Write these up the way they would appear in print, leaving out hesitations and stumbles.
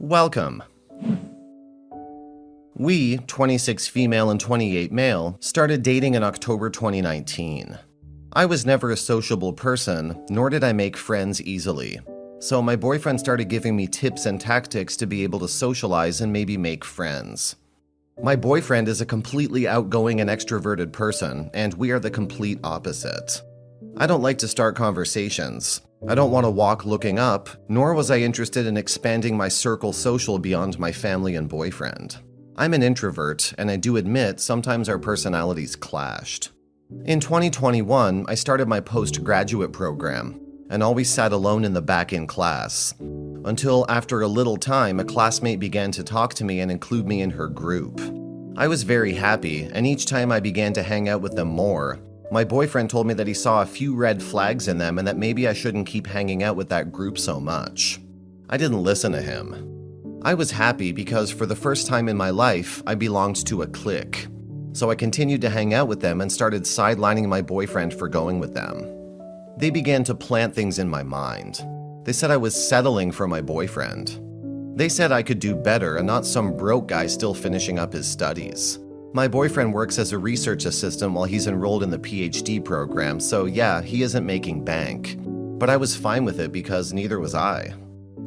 Welcome. We, 26 female and 28 male, started dating in October 2019. I was never a sociable person, nor did I make friends easily. So my boyfriend started giving me tips and tactics to be able to socialize and maybe make friends. My boyfriend is a completely outgoing and extroverted person, and we are the complete opposite. I don't like to start conversations. I don't want to walk looking up, nor was I interested in expanding my circle social beyond my family and boyfriend. I'm an introvert, and I do admit sometimes our personalities clashed. In 2021, I started my postgraduate program, and always sat alone in the back in class. Until after a little time, a classmate began to talk to me and include me in her group. I was very happy, and each time I began to hang out with them more, my boyfriend told me that he saw a few red flags in them and that maybe I shouldn't keep hanging out with that group so much. I didn't listen to him. I was happy because for the first time in my life, I belonged to a clique. So I continued to hang out with them and started sidelining my boyfriend for going with them. They began to plant things in my mind. They said I was settling for my boyfriend. They said I could do better and not some broke guy still finishing up his studies. My boyfriend works as a research assistant while he's enrolled in the PhD program, so yeah, he isn't making bank. But I was fine with it because neither was I.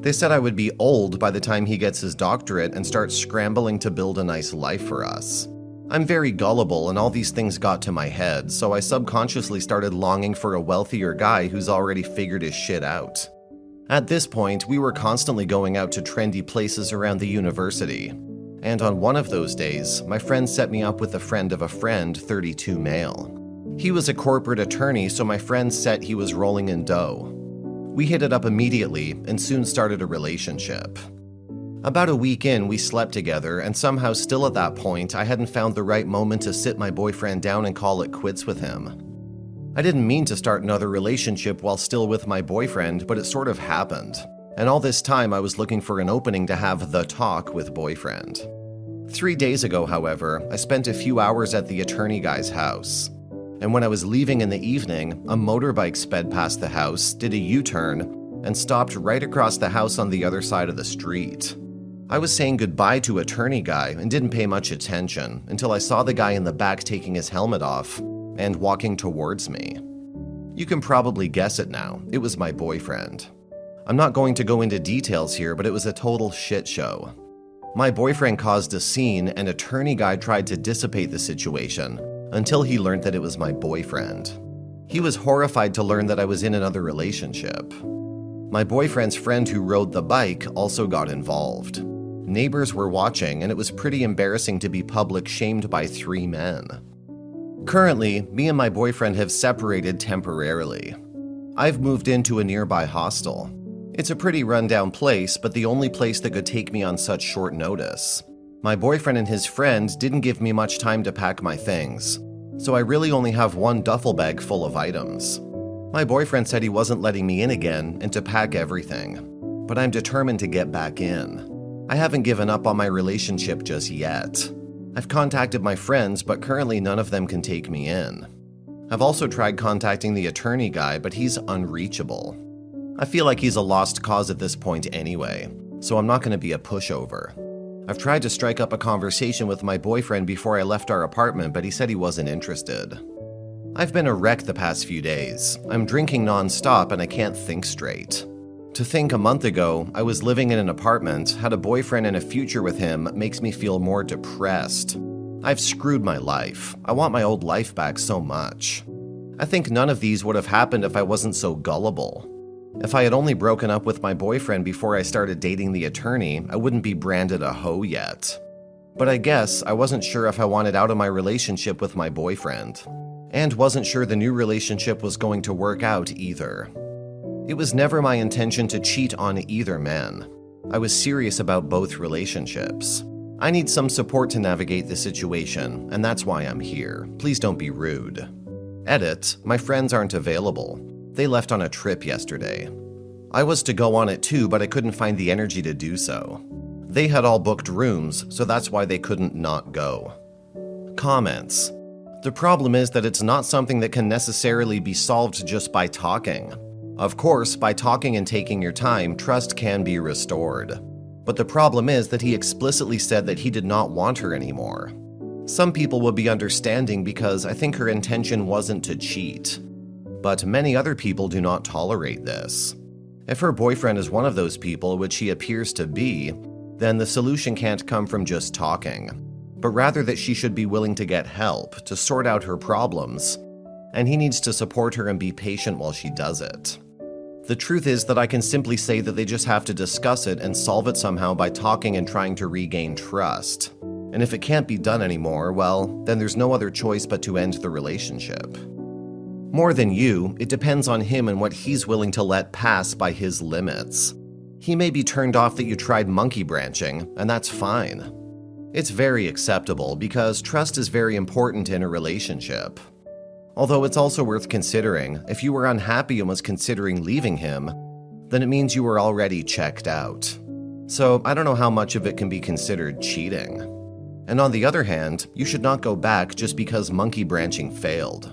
They said I would be old by the time he gets his doctorate and starts scrambling to build a nice life for us. I'm very gullible and all these things got to my head, so I subconsciously started longing for a wealthier guy who's already figured his shit out. At this point, we were constantly going out to trendy places around the university. And on one of those days, my friend set me up with a friend of a friend, 32 male. He was a corporate attorney, so my friend said he was rolling in dough. We hit it up immediately and soon started a relationship. About a week in, we slept together, and somehow still at that point, I hadn't found the right moment to sit my boyfriend down and call it quits with him. I didn't mean to start another relationship while still with my boyfriend, but it sort of happened. And all this time, I was looking for an opening to have the talk with boyfriend. 3 days ago, however, I spent a few hours at the attorney guy's house. And when I was leaving in the evening, a motorbike sped past the house, did a U-turn, and stopped right across the house on the other side of the street. I was saying goodbye to attorney guy and didn't pay much attention until I saw the guy in the back taking his helmet off and walking towards me. You can probably guess it now, it was my boyfriend. I'm not going to go into details here, but it was a total shit show. My boyfriend caused a scene and attorney guy tried to dissipate the situation until he learned that it was my boyfriend. He was horrified to learn that I was in another relationship. My boyfriend's friend who rode the bike also got involved. Neighbors were watching, and it was pretty embarrassing to be public shamed by 3 men. Currently, me and my boyfriend have separated temporarily. I've moved into a nearby hostel. It's a pretty rundown place, but the only place that could take me on such short notice. My boyfriend and his friend didn't give me much time to pack my things, so I really only have one duffel bag full of items. My boyfriend said he wasn't letting me in again and to pack everything, but I'm determined to get back in. I haven't given up on my relationship just yet. I've contacted my friends, but currently none of them can take me in. I've also tried contacting the attorney guy, but he's unreachable. I feel like he's a lost cause at this point anyway, so I'm not going to be a pushover. I've tried to strike up a conversation with my boyfriend before I left our apartment, but he said he wasn't interested. I've been a wreck the past few days. I'm drinking non-stop and I can't think straight. To think a month ago, I was living in an apartment, had a boyfriend and a future with him makes me feel more depressed. I've screwed my life. I want my old life back so much. I think none of these would have happened if I wasn't so gullible. If I had only broken up with my boyfriend before I started dating the attorney, I wouldn't be branded a hoe yet. But I guess I wasn't sure if I wanted out of my relationship with my boyfriend. And wasn't sure the new relationship was going to work out either. It was never my intention to cheat on either man. I was serious about both relationships. I need some support to navigate the situation, and that's why I'm here. Please don't be rude. Edit, my friends aren't available. They left on a trip yesterday. I was to go on it too, but I couldn't find the energy to do so. They had all booked rooms, so that's why they couldn't not go. Comments. The problem is that it's not something that can necessarily be solved just by talking. Of course, by talking and taking your time, trust can be restored. But the problem is that he explicitly said that he did not want her anymore. Some people will be understanding because I think her intention wasn't to cheat. But many other people do not tolerate this. If her boyfriend is one of those people, which he appears to be, then the solution can't come from just talking, but rather that she should be willing to get help, to sort out her problems, and he needs to support her and be patient while she does it. The truth is that I can simply say that they just have to discuss it and solve it somehow by talking and trying to regain trust. And if it can't be done anymore, well, then there's no other choice but to end the relationship. More than you, it depends on him and what he's willing to let pass by his limits. He may be turned off that you tried monkey branching, and that's fine. It's very acceptable because trust is very important in a relationship. Although it's also worth considering, if you were unhappy and was considering leaving him, then it means you were already checked out. So I don't know how much of it can be considered cheating. And on the other hand, you should not go back just because monkey branching failed.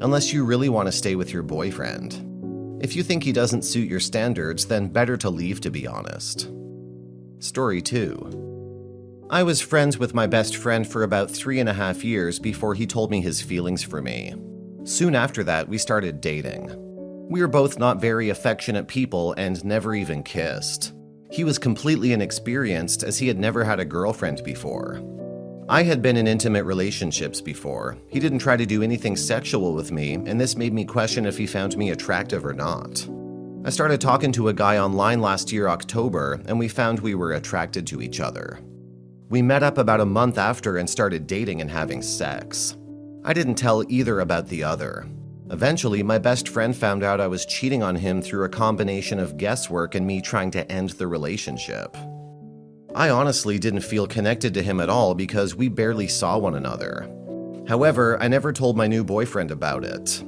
Unless you really want to stay with your boyfriend. If you think he doesn't suit your standards, then better to leave, to be honest. Story 2. I was friends with my best friend for about 3.5 years before he told me his feelings for me. Soon after that, we started dating. We were both not very affectionate people and never even kissed. He was completely inexperienced as he had never had a girlfriend before. I had been in intimate relationships before. He didn't try to do anything sexual with me, and this made me question if he found me attractive or not. I started talking to a guy online last year, October, and we found we were attracted to each other. We met up about a month after and started dating and having sex. I didn't tell either about the other. Eventually, my best friend found out I was cheating on him through a combination of guesswork and me trying to end the relationship. I honestly didn't feel connected to him at all because we barely saw one another. However, I never told my new boyfriend about it.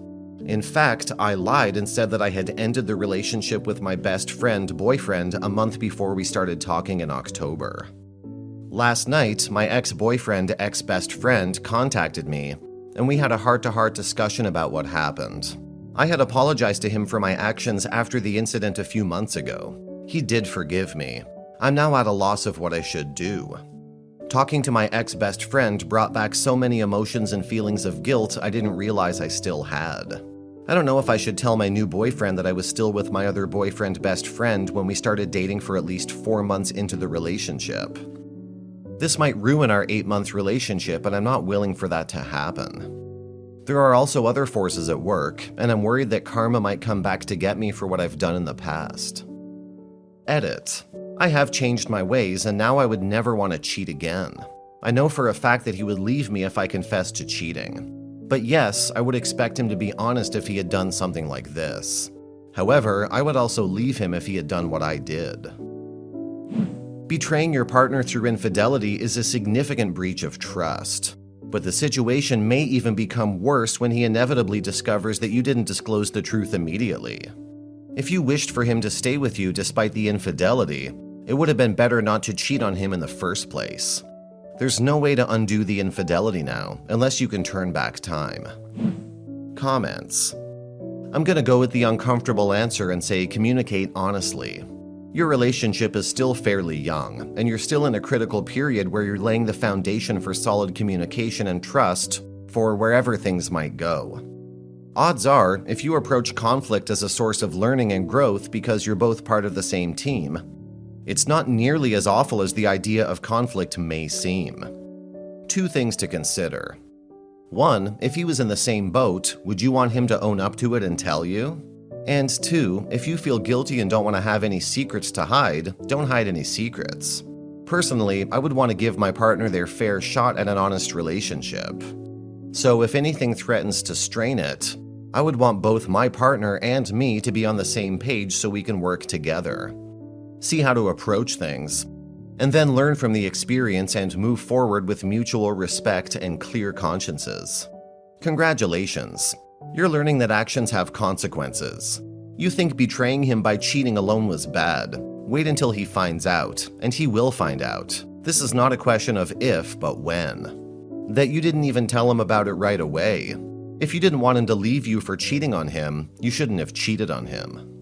In fact, I lied and said that I had ended the relationship with my best friend boyfriend a month before we started talking in October. Last night, my ex-boyfriend, ex-best friend contacted me, and we had a heart-to-heart discussion about what happened. I had apologized to him for my actions after the incident a few months ago. He did forgive me. I'm now at a loss of what I should do. Talking to my ex-best friend brought back so many emotions and feelings of guilt I didn't realize I still had. I don't know if I should tell my new boyfriend that I was still with my other boyfriend best friend when we started dating for at least 4 months into the relationship. This might ruin our 8-month relationship, and I'm not willing for that to happen. There are also other forces at work, and I'm worried that karma might come back to get me for what I've done in the past. Edit. I have changed my ways, and now I would never want to cheat again. I know for a fact that he would leave me if I confessed to cheating. But yes, I would expect him to be honest if he had done something like this. However, I would also leave him if he had done what I did. Betraying your partner through infidelity is a significant breach of trust. But the situation may even become worse when he inevitably discovers that you didn't disclose the truth immediately. If you wished for him to stay with you despite the infidelity, it would have been better not to cheat on him in the first place. There's no way to undo the infidelity now, unless you can turn back time. Comments. I'm gonna go with the uncomfortable answer and say communicate honestly. Your relationship is still fairly young, and you're still in a critical period where you're laying the foundation for solid communication and trust for wherever things might go. Odds are, if you approach conflict as a source of learning and growth because you're both part of the same team, it's not nearly as awful as the idea of conflict may seem. 2 things to consider. 1, if he was in the same boat, would you want him to own up to it and tell you? And 2, if you feel guilty and don't want to have any secrets to hide, don't hide any secrets. Personally, I would want to give my partner their fair shot at an honest relationship. So if anything threatens to strain it, I would want both my partner and me to be on the same page so we can work together. See how to approach things, and then learn from the experience and move forward with mutual respect and clear consciences. Congratulations. You're learning that actions have consequences. You think betraying him by cheating alone was bad. Wait until he finds out, and he will find out. This is not a question of if, but when. That you didn't even tell him about it right away. If you didn't want him to leave you for cheating on him, you shouldn't have cheated on him.